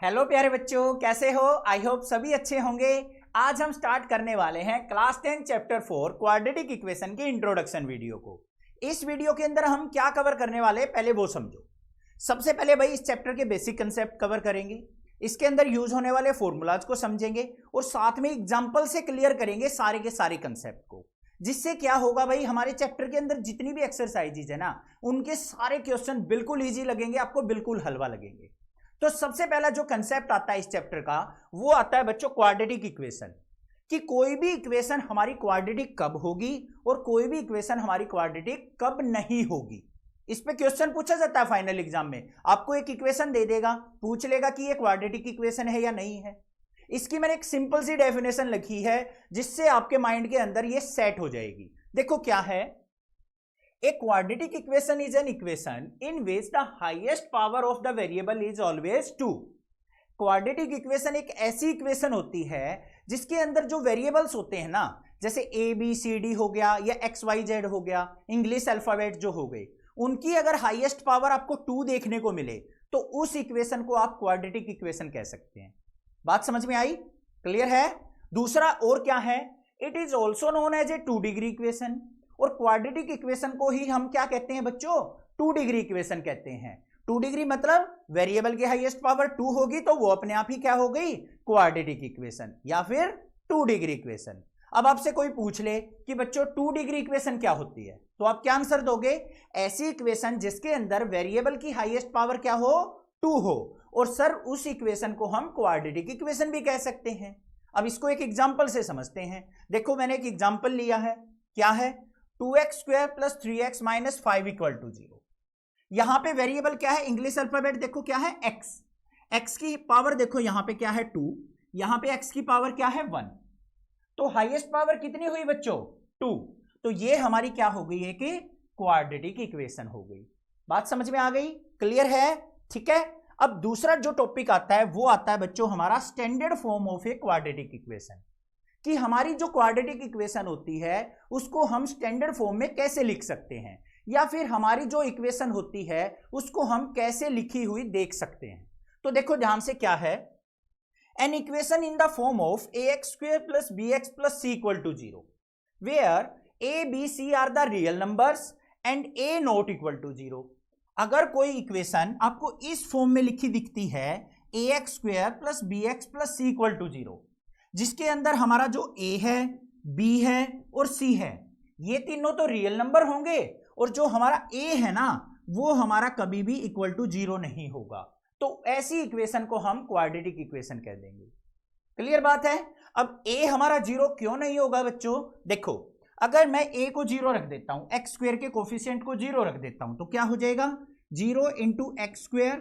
Hello प्यारे बच्चों, कैसे हो? आई होप सभी अच्छे होंगे। आज हम स्टार्ट करने वाले हैं क्लास 10 चैप्टर 4 क्वाड्रेटिक इक्वेशन के इंट्रोडक्शन वीडियो को। इस वीडियो के अंदर हम क्या कवर करने वाले हैं पहले वो समझो। सबसे पहले भाई इस चैप्टर के बेसिक कंसेप्ट कवर करेंगे, इसके अंदर यूज होने वाले फॉर्मूलाज को समझेंगे और साथ में एग्जाम्पल से क्लियर करेंगे सारे के सारे कंसेप्ट को। जिससे क्या होगा भाई, हमारे चैप्टर के अंदर जितनी भी एक्सरसाइजेज है ना, उनके सारे क्वेश्चन बिल्कुल ईजी लगेंगे, आपको बिल्कुल हलवा लगेंगे। तो सबसे पहला जो कंसेप्ट आता है इस चैप्टर का वो आता है बच्चों क्वाड्रेटिक इक्वेशन, कि कोई भी इक्वेशन हमारी क्वाड्रेटिक कब होगी और कोई भी इक्वेशन हमारी क्वाड्रेटिक कब नहीं होगी। इस पे क्वेश्चन पूछा जाता है फाइनल एग्जाम में। आपको एक इक्वेशन दे देगा, पूछ लेगा कि ये क्वाड्रेटिक इक्वेशन है या नहीं है। इसकी मैंने एक सिंपल सी डेफिनेशन लिखी है जिससे आपके माइंड के अंदर ये सेट हो जाएगी। देखो क्या है, A quadratic equation is an equation in which the highest power of the variable is always 2. Quadratic equation एक ऐसी इक्वेशन होती है जिसके अंदर जो वेरिएबल्स होते हैं ना, जैसे ए बी सी डी हो गया या एक्स वाई जेड हो गया, इंग्लिश अल्फाबेट जो हो गए, उनकी अगर हाईएस्ट पावर आपको 2 देखने को मिले तो उस इक्वेशन को आप क्वाड्रेटिक इक्वेशन कह सकते हैं। बात समझ में आई? क्लियर है? दूसरा और क्या है, it is also known as a 2 degree equation. और क्वाड्रेटिक इक्वेशन को ही हम क्या कहते हैं बच्चों? 2 डिग्री इक्वेशन कहते हैं। 2 डिग्री मतलब वेरिएबल की हाईएस्ट पावर 2 होगी तो वो अपने आप ही क्या हो गई? क्वाड्रेटिक इक्वेशन या फिर 2 डिग्री इक्वेशन। अब आपसे कोई पूछ ले कि बच्चों 2 डिग्री इक्वेशन क्या होती है, तो आप क्या आंसर दोगे? ऐसी इक्वेशन जिसके अंदर वेरिएबल की हाईएस्ट पावर क्या हो? 2 हो। और सर उस इक्वेशन को हम क्वाड्रेटिक इक्वेशन भी कह सकते हैं। अब इसको एक एग्जाम्पल से समझते हैं। देखो मैंने एक एग्जाम्पल लिया है, क्या है? 2x square plus 3x minus 5 equal to 0। यहां पे वेरिएबल क्या है? इंग्लिश अल्फाबेट देखो क्या है? x। x की पावर देखो यहां पे क्या है? 2। यहां पे x की पावर क्या है? 1। तो हाईएस्ट पावर कितनी हुई बच्चों? 2। तो ये हमारी क्या हो गई है कि क्वाड्रेटिक इक्वेशन हो गई। बात समझ में आ गई? क्लियर है? ठीक है। अब दूसरा जो टॉपिक आता है वो आता है बच्चों हमारा standard form of a quadratic equation, कि हमारी जो क्वाड्रेटिक इक्वेशन होती है उसको हम स्टैंडर्ड फॉर्म में कैसे लिख सकते हैं, या फिर हमारी जो इक्वेशन होती है उसको हम कैसे लिखी हुई देख सकते हैं। तो देखो ध्यान से, क्या है? An equation in the form of ax square plus bx plus c equal to 0 where a b c are the real numbers and a not equal to 0। अगर कोई इक्वेशन आपको इस फॉर्म में लिखी दिखती है ax square plus bx plus c equal to 0, जिसके अंदर हमारा जो a है, b है और c है, ये तीनों तो रियल नंबर होंगे, और जो हमारा a है ना वो हमारा कभी भी इक्वल टू 0 नहीं होगा, तो ऐसी इक्वेशन को हम क्वाड्रेटिक इक्वेशन कह देंगे। क्लियर बात है? अब a हमारा 0 क्यों नहीं होगा बच्चों? देखो अगर मैं a को 0 रख देता हूं, एक्स स्क्वायर के कोफिशिएंट को 0 रख देता हूं, तो क्या हो जाएगा? 0 इंटू एक्स स्क्वायर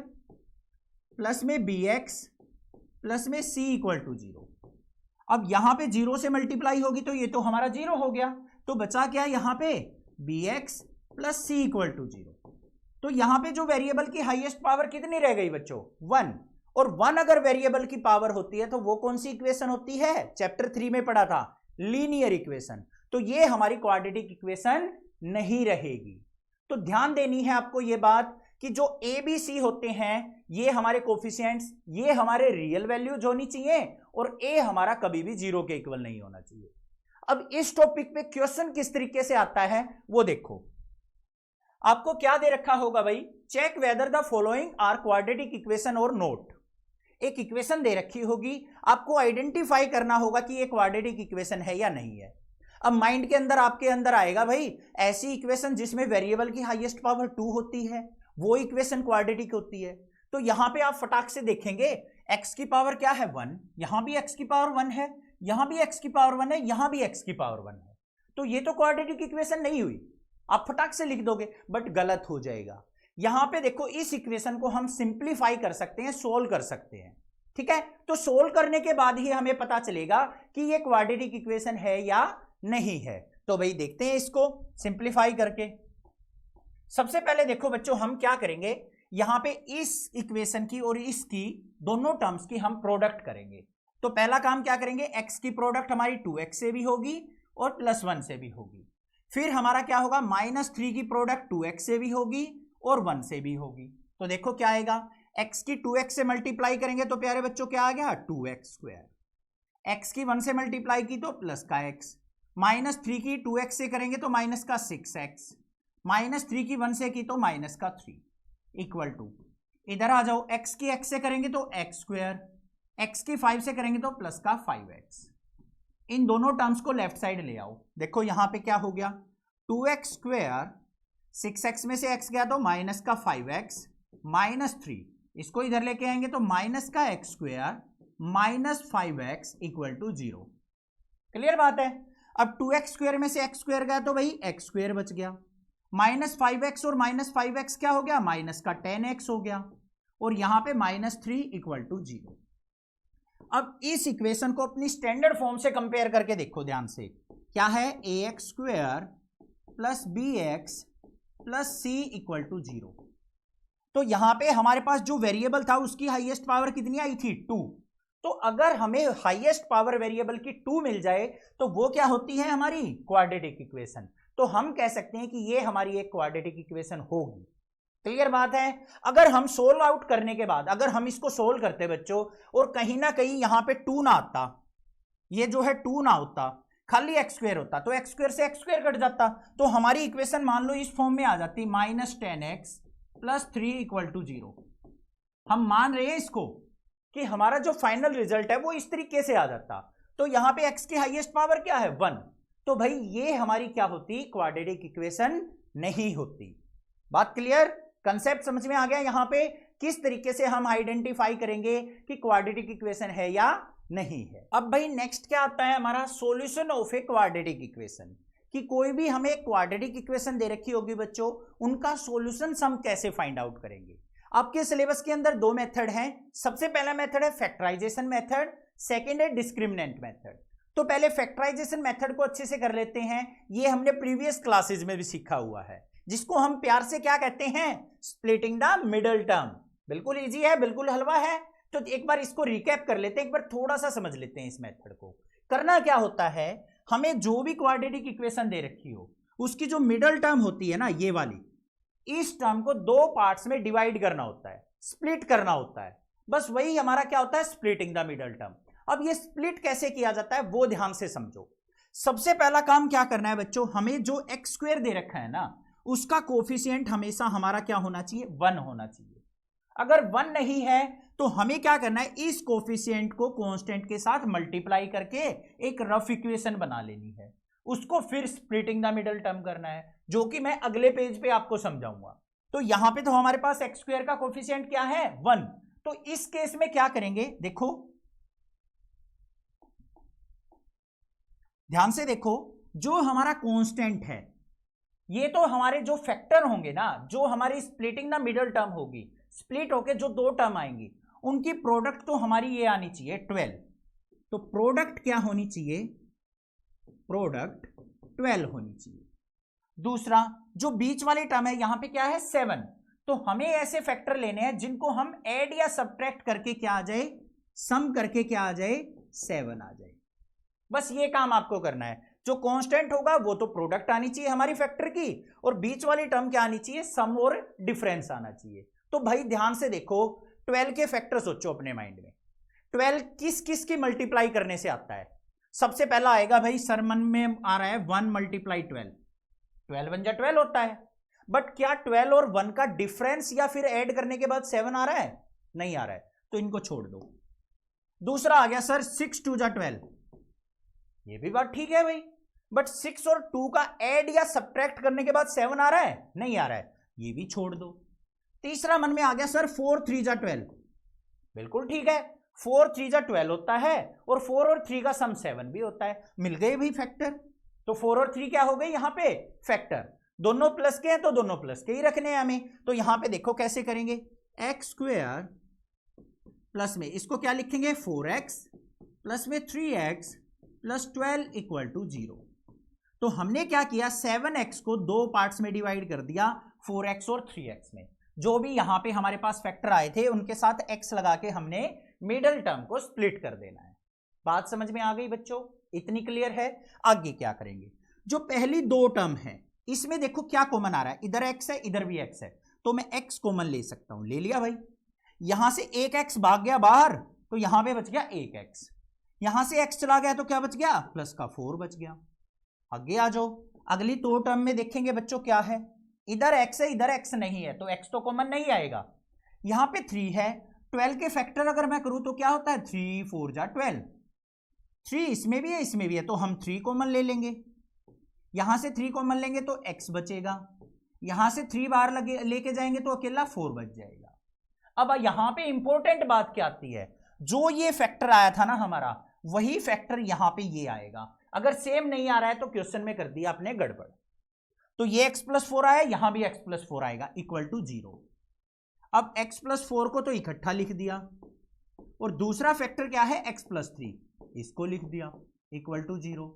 प्लस में bx प्लस में c इक्वल टू 0। अब यहां पे 0 से मल्टीप्लाई होगी तो ये तो हमारा 0 हो गया, तो बचा क्या यहां पे? bx plus c equal to 0। तो यहां पे जो वेरिएबल की हाईएस्ट पावर कितनी रह गई बच्चों? 1। और 1 अगर वेरिएबल की पावर होती है तो वो कौन सी इक्वेशन होती है? चैप्टर 3 में पढ़ा था, लीनियर इक्वेशन। तो ये हमारी क्वाड्रेटिक इक्वेशन नहीं रहेगी। तो ध्यान देनी है आपको ये बात कि जो ए बी सी होते हैं ये हमारे कोफिशिएंट्स, ये हमारे रियल वैल्यूज होनी चाहिए, और ए हमारा कभी भी 0 के इक्वल नहीं होना चाहिए। अब इस टॉपिक पे क्वेश्चन किस तरीके से आता है वो देखो। आपको क्या दे रखा होगा भाई? Check whether the following are quadratic equation or not. एक इक्वेशन दे रखी होगी, आपको आइडेंटिफाई करना होगा कि ये क्वाड्रेटिक इक्वेशन है या नहीं है। अब माइंड के अंदर आपके अंदर आएगा भाई ऐसी इक्वेशन जिसमें वेरिएबल की हाईएस्ट पावर 2 होती है, वो इक्वेशन क्वाड्रेटिक होती है। तो यहां पे आप फटाक से देखेंगे x की पावर क्या है? 1। यहां भी x की पावर 1 है, यहां भी x की पावर 1 है, यहां भी x की पावर 1 है, तो ये तो क्वाड्रेटिक इक्वेशन नहीं हुई। आप फटाक से लिख दोगे बट गलत हो जाएगा। यहां पे देखो इस इक्वेशन को हम सिंप्लीफाई कर सकते हैं, सोल्व कर सकते हैं। ठीक है, तो सोल्व करने के बाद ही हमें पता चलेगा कि ये क्वाड्रेटिक इक्वेशन है या नहीं है। तो भाई देखते हैं इसको सिंप्लीफाई करके। सबसे पहले देखो बच्चों हम क्या करेंगे, यहां पे इस इक्वेशन की और इसकी दोनों टर्म्स की हम प्रोडक्ट करेंगे। तो पहला काम क्या करेंगे, x की प्रोडक्ट हमारी 2x से भी होगी और +1 से भी होगी। फिर हमारा क्या होगा, -3 की प्रोडक्ट 2x से भी होगी और 1 से भी होगी। तो देखो क्या आएगा, x की 2x से मल्टीप्लाई करेंगे तो प्यारे बच्चों क्या आ गया 2x स्क्वायर, x की 1 से मल्टीप्लाई की तो प्लस का x, -3 की 2x से करेंगे तो माइनस का 6x, -3 की 1 से की तो माइनस का 3 इक्वल टू, इधर आ जाओ x की x से करेंगे तो x स्क्वायर, x की 5 से करेंगे तो प्लस का 5x। इन दोनों टर्म्स को लेफ्ट साइड ले आओ, देखो यहां पे क्या हो गया 2x स्क्वायर, 6x में से x गया तो माइनस का 5x -3, इसको इधर लेके आएंगे तो माइनस का x square -5x equal to 0। Clear बात है। अब 2x स्क्वायर में से x स्क्वायर गया तो भाई x स्क्वायर बच गया, -5x और -5x क्या हो गया माइनस का 10x हो गया, और यहां पे -3 इक्वल टू 0। अब इस इक्वेशन को अपनी स्टैंडर्ड फॉर्म से कंपेयर करके देखो ध्यान से, क्या है ax square plus bx plus c equal to 0। तो यहां पे हमारे पास जो वेरिएबल था उसकी हाईएस्ट पावर कितनी आई थी 2, तो अगर हमें हाईएस्ट पावर वेरिएबल की 2 मिल जाए तो वो क्या होती है हमारी क्वाड्रेटिक इक्वेशन। तो हम कह सकते हैं कि ये हमारी एक क्वाड्रेटिक इक्वेशन होगी। क्लियर बात है। अगर हम सोल्व आउट करने के बाद अगर हम इसको सोल्व करते बच्चों और कहीं ना कहीं यहां पे 2 ना आता, ये जो है 2 ना होता, खाली एक्स स्क्वायर होता, तो एक्स स्क्वायर से एक्स स्क्वायर कट जाता, तो हमारी इक्वेशन मान लो इस फॉर्म में आ जाती -10x प्लस 3 इक्वल टू 0। हम मान रहे हैं इसको कि हमारा जो फाइनल रिजल्ट है वो इस तरीके से आ जाता। तो यहां पे x की हाईएस्ट पावर क्या है 1, तो भाई ये हमारी क्या होती क्वाड्रेटिक इक्वेशन नहीं होती। बात क्लियर, कंसेप्ट समझ में आ गया। यहां पे किस तरीके से हम आइडेंटिफाई करेंगे कि क्वाड्रेटिक इक्वेशन है या नहीं है। अब भाई नेक्स्ट क्या आता है हमारा solution of a quadratic equation, कि कोई भी हमें क्वाड्रेटिक इक्वेशन दे रखी होगी बच्चों, उनका सॉल्यूशन हम कैसे फाइंड आउट करेंगे। आपके सिलेबस के अंदर 2 मेथड हैं। सबसे पहला मेथड है फैक्टराइजेशन मेथड, सेकंड है डिस्क्रिमिनेंट मेथड। तो पहले फैक्टराइजेशन मेथड को अच्छे से कर लेते हैं, ये हमने प्रीवियस क्लासेज में भी सीखा हुआ है, जिसको हम प्यार से क्या कहते हैं स्प्लिटिंग द मिडल टर्म। बिल्कुल इजी है, बिल्कुल हलवा है। तो एक बार इसको रिकैप कर लेते हैं, एक बार थोड़ा सा समझ लेते हैं इस मेथड को। करना क्या होता है, हमें जो भी क्वाड्रेटिक इक्वेशन दे रखी हो उसकी जो मिडल टर्म होती है ना ये वाली, इस टर्म को 2 पार्ट्स में डिवाइड करना होता है, स्प्लिट करना होता है। बस वही हमारा क्या होता है स्प्लिटिंग द मिडल टर्म। अब ये स्प्लिट कैसे किया जाता है वो ध्यान से समझो। सबसे पहला काम क्या करना है बच्चों, हमें जो एक्स स्क्वायर दे रखा है ना उसका कोफिशिएंट हमेशा हमारा क्या होना चाहिए 1 होना चाहिए। अगर 1 नहीं है तो हमें क्या करना है, इस कोफिशिएंट को कांस्टेंट के साथ मल्टीप्लाई करके एक रफ इक्वेशन बना लेनी है, उसको फिर स्प्लिटिंग द मिडल टर्म करना है, जो कि मैं अगले पेज पे आपको समझाऊंगा। तो यहां पे तो हमारे पास एक्स स्क्वायर का कोफिशिएंट क्या है 1, तो इस केस में क्या करेंगे देखो ध्यान से देखो, जो हमारा कांस्टेंट है ये तो हमारे जो फैक्टर होंगे ना, जो हमारी स्प्लिटिंग द मिडल टर्म होगी, स्प्लिट होके जो 2 टर्म आएंगी उनकी प्रोडक्ट तो हमारी ये आनी चाहिए 12। तो प्रोडक्ट क्या होनी चाहिए, प्रोडक्ट 12 होनी चाहिए। दूसरा जो बीच वाली टर्म है यहां पे क्या है 7, तो हमें ऐसे फैक्टर लेने हैं जिनको हम ऐड या सब्ट्रैक्ट करके क्या आ जाए, सम करके क्या आ जाए 7 आ जाए। बस ये काम आपको करना है। जो कांस्टेंट होगा वो तो प्रोडक्ट आनी चाहिए हमारी फैक्टर की, और बीच वाली टर्म क्या आनी चाहिए सम और डिफरेंस आना चाहिए। तो भाई ध्यान से देखो 12 के फैक्टर सोचो अपने माइंड में, 12 किस किस की मल्टीप्लाई करने से आता है। सबसे पहला आएगा भाई सरमन में आ रहा है 1 मल्टीप्लाई 12, 12 1 जा 12 होता है। बट क्या 12 और 1 का डिफरेंस या फिर ऐड करने के बाद 7 आ रहा है, नहीं आ रहा है, तो इनको छोड़ दो। दूसरा आ गया सर 6 2 जा 12, ये भी बात ठीक है भाई, बट 6 और 2 का ऐड या सब्ट्रैक्ट करने के बाद 7 आ रहा है, नहीं आ रहा है, ये भी छोड़ दो। तीसरा मन में आ गया सर 4 3 जा 12, बिल्कुल ठीक है, 4 3 जा 12 होता है और 4 और 3 का सम 7 भी होता है, मिल गए भी फैक्टर। तो 4 और 3 क्या हो गए यहां पे फैक्टर, दोनों प्लस के हैं तो दोनों प्लस के ही रखने हैं हमें। तो यहां पे देखो कैसे करेंगे, एक्स स्क्वायर प्लस में इसको क्या लिखेंगे 4x प्लस में 3x प्लस 12 इक्वल टू 0। तो हमने क्या किया 7x को 2 पार्ट्स में डिवाइड कर दिया, 4x और 3x में। जो भी यहां पे हमारे पास फैक्टर आए थे उनके साथ x लगा के हमने मिडल टर्म को स्प्लिट कर देना है। बात समझ में आ गई बच्चों, इतनी क्लियर है। आगे क्या करेंगे, जो पहली 2 टर्म है इसमें देखो क्या कॉमन आ रहा है, इधर x है इधर भी x है, तो मैं x कॉमन ले सकता हूं, ले लिया भाई। यहां से एक एक्स भाग गया बाहर, तो यहां पे बच गया एक एक्स, यहां से एक्स चला गया तो क्या बच गया, प्लस का 4 बच गया। आगे आ जाओ, अगली दो टर्म में देखेंगे बच्चों क्या है, इधर एक्स है इधर एक्स नहीं है, तो एक्स तो कॉमन नहीं आएगा। यहां पे 3 है, 12 के फैक्टर अगर मैं करूं तो क्या होता है, 3 4 जा 12, 3 इसमें भी है इसमें भी है, तो हम 3 कॉमन ले लेंगे। यहां से 3 कॉमन लेंगे तो x बचेगा, यहां से 3 बाहर लेके जाएंगे तो अकेला 4 बच जाएगा। अब यहां पे इंपॉर्टेंट बात क्या आती है, जो ये फैक्टर आया था ना हमारा, वही फैक्टर यहां पे ये आएगा। अगर सेम नहीं आ रहा है तो क्वेश्चन में कर दिया आपने गड़बड़। तो ये x + 4 आया, यहां भी x + 4 आएगा इक्वल टू 0। अब x + 4 को तो इकट्ठा लिख दिया, और दूसरा फैक्टर क्या है x + 3, इसको लिख दिया इक्वल टू 0।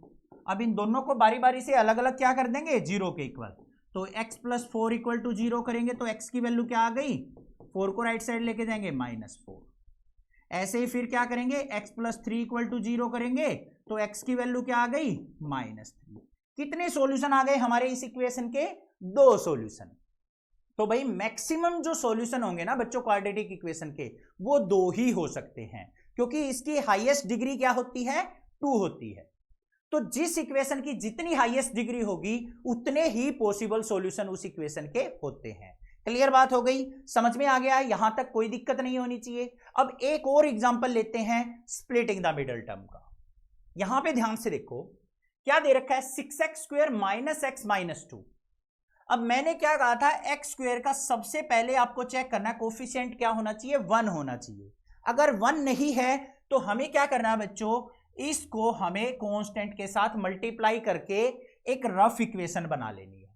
अब इन दोनों को बारी बारी से अलग अलग क्या कर देंगे, 0 के इक्वल। तो x + 4 इक्वल टू 0 करेंगे तो x की वैल्यू क्या आ गई, 4 को राइट साइड लेके जाएंगे -4। ऐसे ही फिर क्या करेंगे, x + 3 इक्वल टू 0 करेंगे तो x की वैल्यू क्या आ गई, -3। कितने सॉल्यूशन आ गए हमारे इस इक्वेशन के, 2 सॉल्यूशन। तो भाई मैक्सिमम जो सॉल्यूशन होंगे ना बच्चों क्वाड्रेटिक इक्वेशन के, वो 2 ही हो सकते हैं, क्योंकि इसकी हाईएस्ट डिग्री क्या होती है, 2 होती है। तो जिस इक्वेशन की जितनी हाईएस्ट डिग्री होगी उतने ही पॉसिबल सॉल्यूशन उस इक्वेशन के होते हैं। क्लियर बात हो गई, समझ में आ गया, यहां तक कोई दिक्कत नहीं होनी चाहिए। अब एक और एग्जांपल लेते हैं स्प्लिटिंग द मिडल टर्म का। यहां पे ध्यान से देखो क्या दे रखा है, 6x² - x - 2। अब मैंने क्या कहा था, x² का सबसे पहले आपको चेक करना है कोफिशिएंट क्या होना चाहिए, 1 होना चाहिए। अगर 1 नहीं है तो हमें क्या करना है बच्चों, इसको हमें कांस्टेंट के साथ मल्टीप्लाई करके एक रफ इक्वेशन बना लेनी है।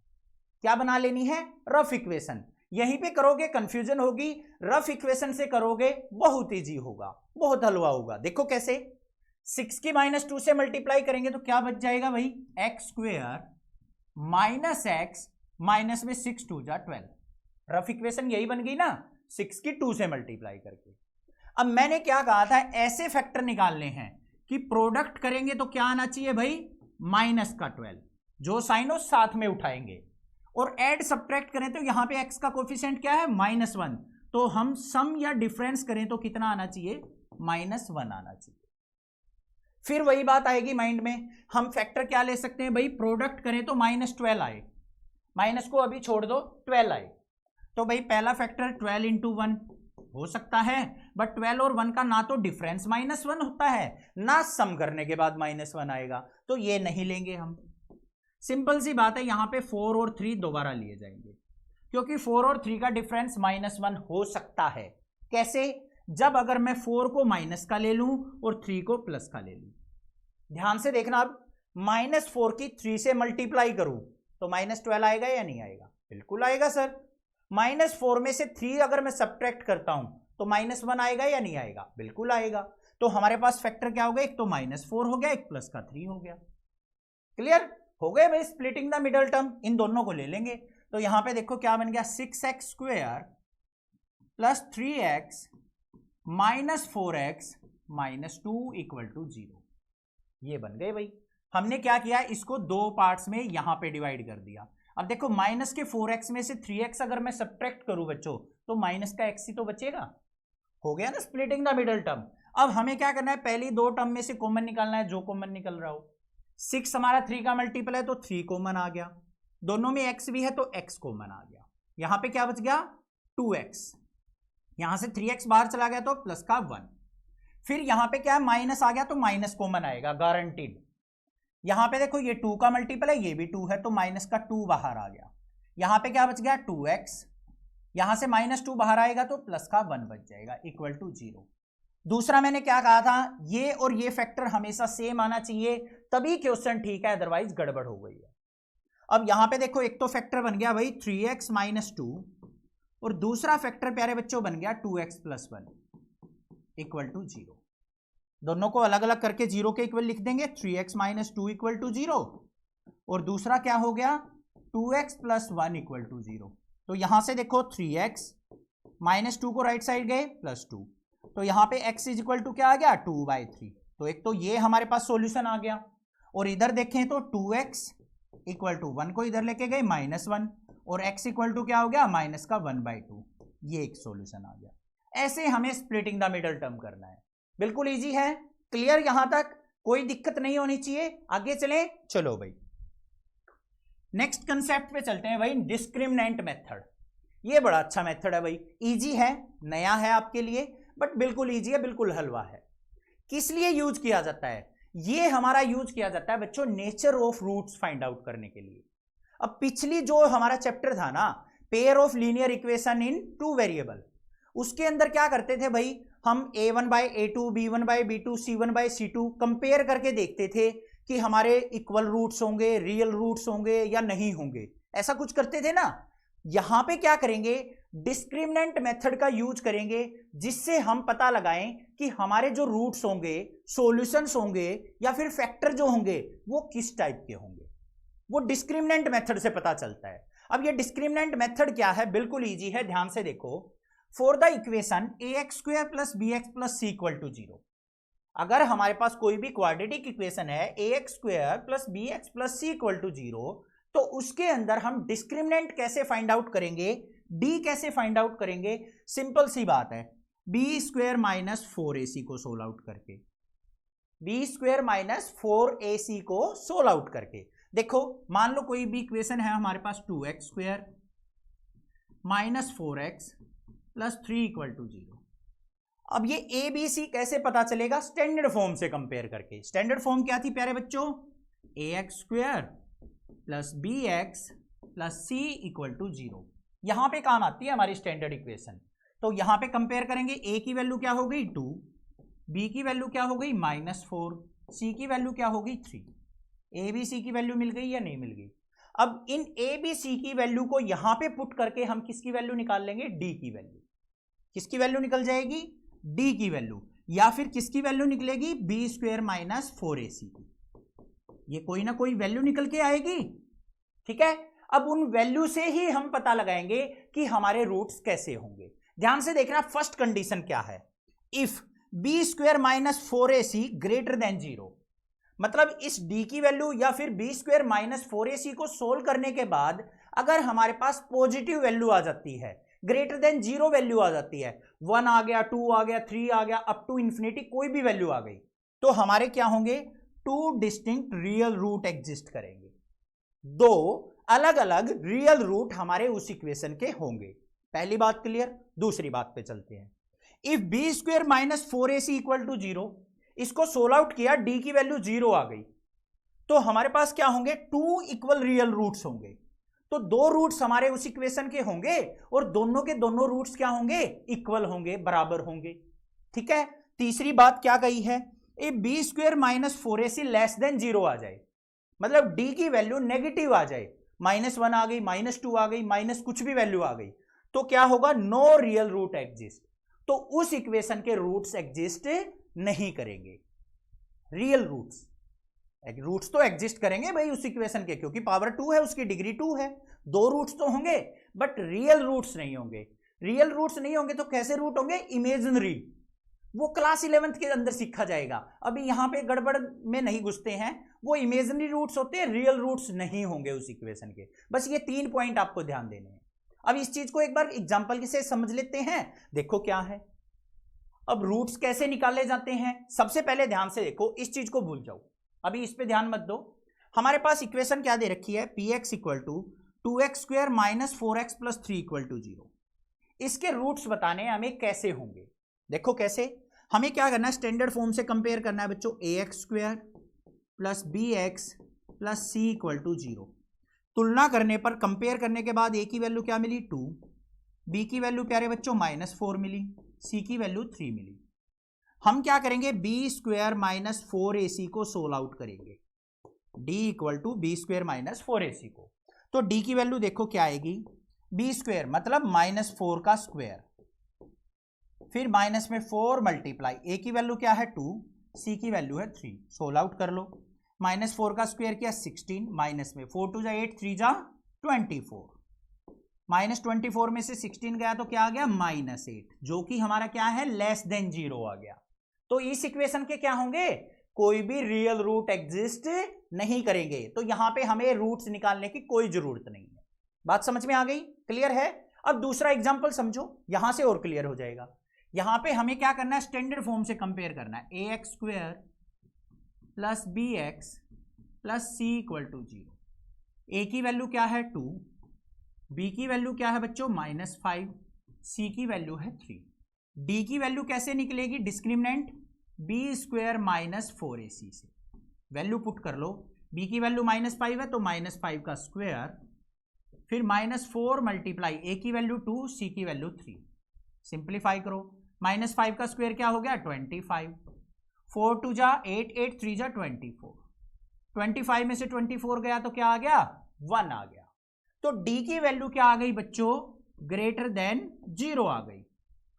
क्या बना लेनी है, रफ इक्वेशन। यहीं पे करोगे कंफ्यूजन होगी, रफ इक्वेशन से करोगे बहुत इजी होगा, बहुत हलवा होगा। देखो कैसे, 6 की -2 से मल्टीप्लाई करेंगे तो क्या बच जाएगा भाई, x² - x माइनस में 6 2 जा 12। रफ इक्वेशन यही बन गई ना, 6 की 2 से मल्टीप्लाई करके। अब मैंने क्या कहा था, ऐसे फैक्टर निकालने हैं कि प्रोडक्ट करेंगे तो क्या आना चाहिए भाई, -12, जो साइन हो साथ में उठाएंगे, और ऐड सब्ट्रैक्ट करें तो यहां पे x का कोफिशिएंट क्या है, -1, तो हम सम या डिफरेंस करें तो कितना आना चाहिए, -1 आना चाहिए। फिर वही बात आएगी माइंड में, हम फैक्टर क्या ले सकते हैं भाई, प्रोडक्ट करें तो -12 आए, माइनस को अभी छोड़ दो, 12 आए, तो भाई पहला फैक्टर 12 × 1 हो सकता है, बट 12 और 1 का ना तो डिफरेंस -1 होता है, ना सम करने के बाद -1 आएगा, तो ये नहीं लेंगे हम। सिंपल सी बात है, यहां पे 4 और 3 दोबारा लिए जाएंगे, क्योंकि 4 और 3 का डिफरेंस -1 हो सकता है। कैसे, जब अगर मैं 4 को माइनस का ले लूं और 3 को प्लस का ले लूं। ध्यान से देखना, अब -4 की 3 से मल्टीप्लाई करूं तो -12 आएगा या नहीं आएगा, बिल्कुल आएगा सर। -4 में से 3 अगर मैं सब्ट्रैक्ट करता हूं तो -1 आएगा या नहीं आएगा, बिल्कुल आएगा। तो हमारे पास फैक्टर क्या हो गया, एक तो -4 हो गया, एक प्लस का 3 हो गया। क्लियर हो गए भाई, स्प्लिटिंग द मिडल टर्म, इन दोनों को ले लेंगे। तो यहां पे देखो क्या बन गया, 6x² + 3x - 4x - 2 = 0। ये बन गए भाई। हमने क्या किया, इसको 2 पार्ट्स में यहां पे डिवाइड कर दिया। अब देखो माइनस के 4x में से 3x अगर मैं सब्ट्रैक्ट करूं बच्चों, तो माइनस का x ही तो बचेगा। हो गया ना स्प्लिटिंग द मिडल टर्म। अब हमें क्या करना है, पहली 2 टर्म में से कॉमन निकालना है, जो कॉमन निकल रहा हो। 6 हमारा 3 का मल्टीपल है तो 3 कॉमन आ गया, दोनों में x भी है तो x कॉमन आ गया। यहां पे क्या बच गया, 2x, यहां से 3x बाहर चला गया तो प्लस का 1। फिर यहां पे क्या है, माइनस आ गया तो माइनस कॉमन आएगा गारंटीड। यहां पे देखो ये 2 का मल्टीपल है, ये भी 2 है, तो माइनस का 2 बाहर आ गया। यहां पे क्या बच गया, 2x, यहां से -2 बाहर आएगा तो प्लस का 1 बच जाएगा = 0। दूसरा मैंने क्या कहा था, ये और ये फैक्टर हमेशा सेम आना चाहिए, तभी क्वेश्चन ठीक है, अदरवाइज गड़बड़ हो गई है। अब यहां पे देखो एक तो फैक्टर बन गया भाई 3x - 2, और दूसरा फैक्टर प्यारे बच्चों बन गया 2x + 1 = 0। दोनों को अलग अलग करके 0 के इक्वल लिख देंगे, 3x - 2 = 0, और दूसरा क्या हो गया, 2x + 1 = 0। तो यहां से देखो 3x -2 को राइट साइड गए +2, तो यहां पे x = क्या आ गया, 2/3। तो एक तो ये हमारे पास सॉल्यूशन आ गया, और इधर देखें तो 2x = 1 को इधर लेके गए -1, और x = क्या हो गया, -1/2। ये एक सॉल्यूशन आ गया। ऐसे हमें स्प्लिटिंग द मिडल टर्म करना है। बिल्कुल इजी है, क्लियर? यहां तक कोई दिक्कत नहीं होनी चाहिए। आगे चले, चलो भाई नेक्स्ट कंसेप्ट पे चलते हैं भाई, डिस्क्रिमिनेंट मेथड। ये बड़ा अच्छा मेथड है भाई, इजी है, नया है आपके लिए, बट बिल्कुल इजी है, बिल्कुल हलवा है। किस लिए यूज किया जाता है? ये हमारा यूज किया जाता है बच्चों nature of roots find out करने के लिए। अब पिछली जो हमारा चैप्टर था ना, pair of linear equation in two variable, उसके अंदर क्या करते थे भाई, हम a1 bye a2, b1 bye b2, c1 bye c2 compare करके देखते थे कि हमारे इक्वल रूट्स होंगे, रियल रूट्स होंगे या नहीं होंगे, ऐसा कुछ करते थे ना। यहां पे क्या करेंगे, डिस्क्रिमिनेंट मेथड का यूज करेंगे, जिससे हम पता लगाएं कि हमारे जो रूट्स होंगे, सॉल्यूशंस होंगे या फिर फैक्टर जो होंगे वो किस टाइप के होंगे। वो डिस्क्रिमिनेंट मेथड से पता चलता है। अब ये डिस्क्रिमिनेंट मेथड क्या है, बिल्कुल इजी है, ध्यान से देखो। For the equation ax square plus bx plus c equal to 0, अगर हमारे पास कोई भी क्वाड्रेटिक इक्वेशन है ax square plus bx plus c equal to 0, तो उसके अंदर हम डिस्क्रिमिनेंट कैसे फाइंड आउट करेंगे, d कैसे फाइंड आउट करेंगे? सिंपल सी बात है, b स्क्वायर माइनस 4ac को सोल्व आउट करके, b स्क्वायर माइनस 4ac को सोल्व आउट करके। देखो मान लो कोई भी इक्वेशन है हमारे पास 2x square minus 4x plus 3 equal to 0। अब ये ए बी सी कैसे पता चलेगा? स्टैंडर्ड फॉर्म से कंपेयर करके। स्टैंडर्ड फॉर्म क्या थी प्यारे बच्चों? ax square plus bx plus c equal to 0। यहां पे काम आती है हमारी स्टैंडर्ड इक्वेशन। तो यहां पे कंपेयर करेंगे, a की वैल्यू क्या हो गई 2, b की वैल्यू क्या हो गई -4, c की वैल्यू क्या हो गई 3। ए बी सी की वैल्यू मिल गई या नहीं मिल गई? अब इन ए बी सी की वैल्यू को यहां पे पुट करके हम किसकी वैल्यू निकाल लेंगे? डी की वैल्यू। किसकी वैल्यू निकल जाएगी? डी की वैल्यू। या फिर किसकी वैल्यू निकलेगी? बी स्क्वायर माइनस 4ac की। ये कोई ना कोई वैल्यू निकल के आएगी, ठीक है। अब उन वैल्यू से ही हम पता लगाएंगे कि हमारे रूट्स कैसे होंगे। ध्यान से देखना, फर्स्ट कंडीशन क्या है? If B square minus 4ac greater than 0, मतलब इस d की वैल्यू या फिर b स्क्वायर माइनस 4ac को सोल्व करने के बाद अगर हमारे पास पॉजिटिव वैल्यू आ जाती है, ग्रेटर देन 0 वैल्यू आ जाती है, 1 आ गया, 2 आ गया, 3 आ गया, अप टू इंफिनिटी कोई भी वैल्यू आ गई, तो हमारे क्या होंगे? 2 डिस्टिंक्ट रियल रूट एग्जिस्ट करेंगे। 2 अलग अलग रियल रूट हमारे उस इक्वेशन के होंगे। पहली बात क्लियर। दूसरी बात पे चलते हैं। If B square minus 4ac equal to 0, इसको सोल्व आउट किया, डी की वैल्यू 0 आ गई, तो हमारे पास क्या होंगे? 2 इक्वल रियल रूट्स होंगे। तो 2 रूट्स हमारे उस इक्वेशन के होंगे और दोनों के दोनों रूट्स क्या होंगे? इक्वल होंगे, बराबर होंगे, ठीक है। तीसरी बात क्या कही है? A B square minus 4ac less than 0 आ जाए, मतलब डी की वैल्यू नेगेटिव आ जाए, -1 आ गई, -2 आ गई, माइनस कुछ भी वैल्यू आ गई, तो क्या होगा? No real root exist. तो उस इक्वेशन के रूट्स एग्जिस्ट नहीं करेंगे। रियल रूट्स तो एग्जिस्ट करेंगे भाई उस इक्वेशन के, क्योंकि पावर 2 है, उसकी डिग्री 2 है, 2 रूट्स तो होंगे, बट रियल रूट्स नहीं होंगे। रियल रूट्स नहीं होंगे तो कैसे रूट होंगे? इमेजिनरी। वो क्लास 11th के अंदर सीखा जाएगा, अभी यहां पे गड़बड़ में नहीं घुसते हैं। वो इमेजिनरी रूट्स होते हैं, रियल रूट्स नहीं होंगे उस इक्वेशन के। बस ये 3 पॉइंट आपको ध्यान देने हैं। अब इस चीज को एक बार एग्जांपल से समझ लेते हैं। देखो क्या है, अब रूट्स कैसे निकाले जाते हैं। सबसे पहले ध्यान से देखो, इस चीज को भूल जाओ, अभी इस पे ध्यान मत दो। हमारे पास इक्वेशन क्या दे रखी है? px equal to 2x square minus 4x plus 3 equal to 0। इसके रूट्स बताने हमें कैसे होंगे। देखो कैसे, हमें क्या करना है? स्टैंडर्ड फॉर्म से कंपेयर करना है बच्चों। ax square plus bx plus c equal to 0। तुलना करने पर, कंपेयर करने के बाद a की वैल्यू क्या मिली? 2, b की वैल्यू प्यारे बच्चों -4 मिली, c की वैल्यू 3 मिली। हम क्या करेंगे? b स्क्वायर माइनस 4ac को सोल्व आउट करेंगे, d equal to B square minus 4ac को। तो d की वैल्यू देखो क्या आएगी? b स्क्वायर मतलब -4 का स्क्वायर, फिर माइनस में 4 मल्टीप्लाई, a की वैल्यू क्या है 2, c की वैल्यू है 3, सोल्व आउट कर लो। -4 का स्क्वायर किया 16, माइनस में 4 2 जा 8, 3 जा 24, -24 में से 16 गया तो क्या आ गया? -8, जो कि हमारा क्या है? लेस देन 0 आ गया। तो इस इक्वेशन के क्या होंगे? कोई भी रियल रूट एग्जिस्ट नहीं करेंगे। तो यहां पे हमें रूट्स निकालने की कोई जरूरत नहीं है। बात समझ में आ गई? क्लियर है? अब दूसरा एग्जांपल समझो, यहां से और क्लियर हो जाएगा। यहां पे हमें क्या करना है, स्टैंडर्ड फॉर्म से कंपेयर करना है, a x square plus b x plus c equal to 0। A की वैल्यू क्या है 2, बी की वैल्यू क्या है बच्चों -5, सी की वैल्यू है 3। डी की वैल्यू कैसे निकलेगी, डिस्क्रिमिनेंट बी स्क्वेयर -4ac से वैल्यू पुट कर लो। बी की वैल्यू -5 है तो -5 का स्क्वायर, फिर -4 मल्टीप्लाई ए की वैल्यू 2, सी की वैल्यू 3। सिंप्लीफाई करो, -5 का स्क्वायर क्या हो गया 25, 4 2 जा 8, 8 3 जा 24, 25 में से 24 गया तो क्या आ गया 1 आ गया। तो डी की वैल्यू क्या आ गई बच्चों, ग्रेटर देन 0 आ गई।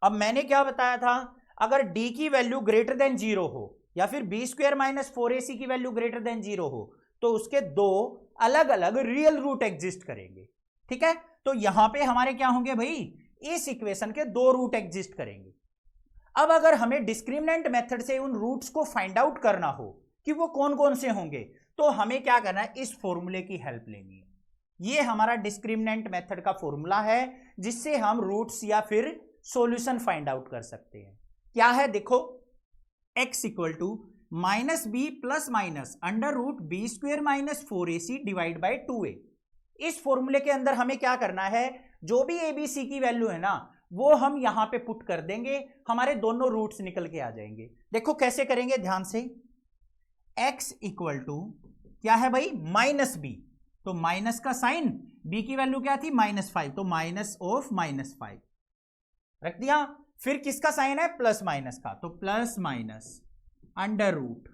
अब मैंने क्या बताया था, अगर डी की वैल्यू ग्रेटर देन 0 हो या फिर बी स्क्वायर -4ac की वैल्यू ग्रेटर देन 0 हो तो उसके दो अलग अलग रियल रूट एग्जिस्ट करेंगे। ठीक है, तो यहां पे हमारे क्या होंगे भाई, इस इक्वेशन के दो रूट एग्जिस्ट करेंगे। अब अगर हमें डिस्क्रिमिनेंट मेथड से उन रूट्स को फाइंड आउट करना हो कि वो कौन कौन से होंगे, तो हमें क्या करना है, इस फॉर्मूले की हेल्प लेनी है। ये हमारा डिस्क्रिमिनेंट मेथड का फॉर्मूला है जिससे हम रूट्स या फिर सॉल्यूशन फाइंड आउट कर सकते हैं। क्या है देखो, x equal to -b plus minus under root B square -4ac divide by 2a। इस फॉर्मूले के अंदर हमें क्या करना है, जो भी ए बी सी की वैल्यू है ना वो हम यहां पे पुट कर देंगे, हमारे दोनों रूट्स निकल के आ जाएंगे। देखो कैसे करेंगे ध्यान से, x इक्वल टू क्या है भाई -b, तो माइनस का साइन, b की वैल्यू क्या थी -5 तो -5 रख दिया। फिर किसका साइन है, प्लस माइनस का, तो प्लस माइनस अंडर रूट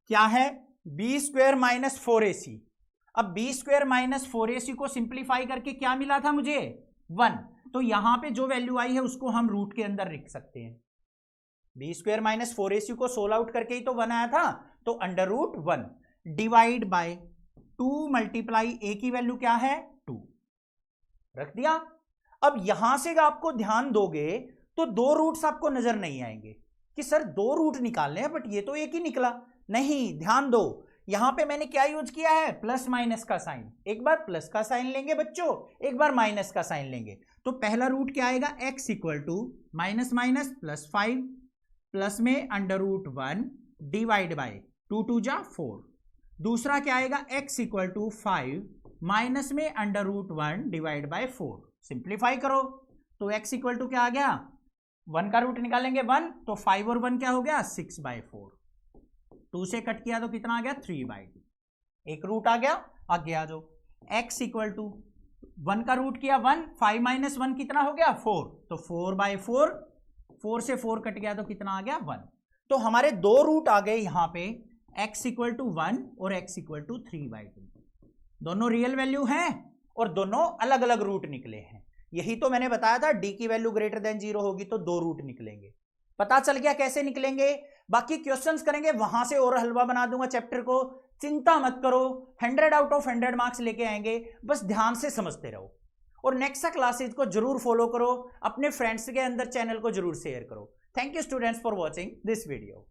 क्या है बी स्क्वेयर -4ac। अब बी स्क्वेयर -4ac को सिंप्लीफाई करके क्या मिला था मुझे 1, तो यहां पे जो वैल्यू आई है उसको हम रूट के अंदर लिख सकते हैं। बी स्क्वेयर -4ac को सोल्व आउट करके ही तो 1 आया था, तो under root 1 divide by 2 multiply a की वैल्यू क्या है 2 रख दिया। अब यहां से आपको ध्यान दोगे तो दो रूट्स आपको नजर नहीं आएंगे कि सर दो रूट निकालने हैं बट ये तो एक ही निकला। नहीं, ध्यान दो, यहां पे मैंने क्या यूज किया है, प्लस माइनस का साइन। एक बार प्लस का साइन लेंगे बच्चों, एक बार माइनस का साइन लेंगे, तो पहला रूट क्या आएगा, x equal to minus minus +5 plus में अंडर रूट 1 डिवाइड बाय 2 2 जा 4। दूसरा क्या आएगा, x इक्वल टू 5 माइनस में under root 1 divide by 4। Simplify करो तो x इक्वल टू क्या आ गया, 1 का रूट निकालेंगे 1, तो 5 और 1 क्या हो गया 6/4। 2 से कट किया तो कितना आ गया 3/2, एक रूट आ गया। आगे आ जाओ, x इक्वल टू 1 का रूट किया 1, 5 माइनस 1 कितना हो गया 4, तो 4/4, 4 से 4 कट गया तो कितना आ गया 1। तो हमारे दो रूट आ गए यहां पे, x इक्वल टू 1 और x इक्वल टू 3/2। दोनों रियल वैल्यू हैं और दोनों अलग अलग रूट निकले हैं। यही तो मैंने बताया था, d की वैल्यू ग्रेटर देन 0 होगी तो दो रूट निकलेंगे। पता चल गया कैसे निकलेंगे। बाकी क्वेश्चंस करेंगे वहां से और हलवा बना दूंगा चैप्टर को, चिंता मत करो, 100 आउट ऑफ 100 मार्क्स लेके आएंगे, बस ध्यान से समझते रहो। और नेक्स्ट क्लासेज को जरूर फॉलो करो, अपने फ्रेंड्स के अंदर चैनल को जरूर शेयर करो। Thank you students for watching this video.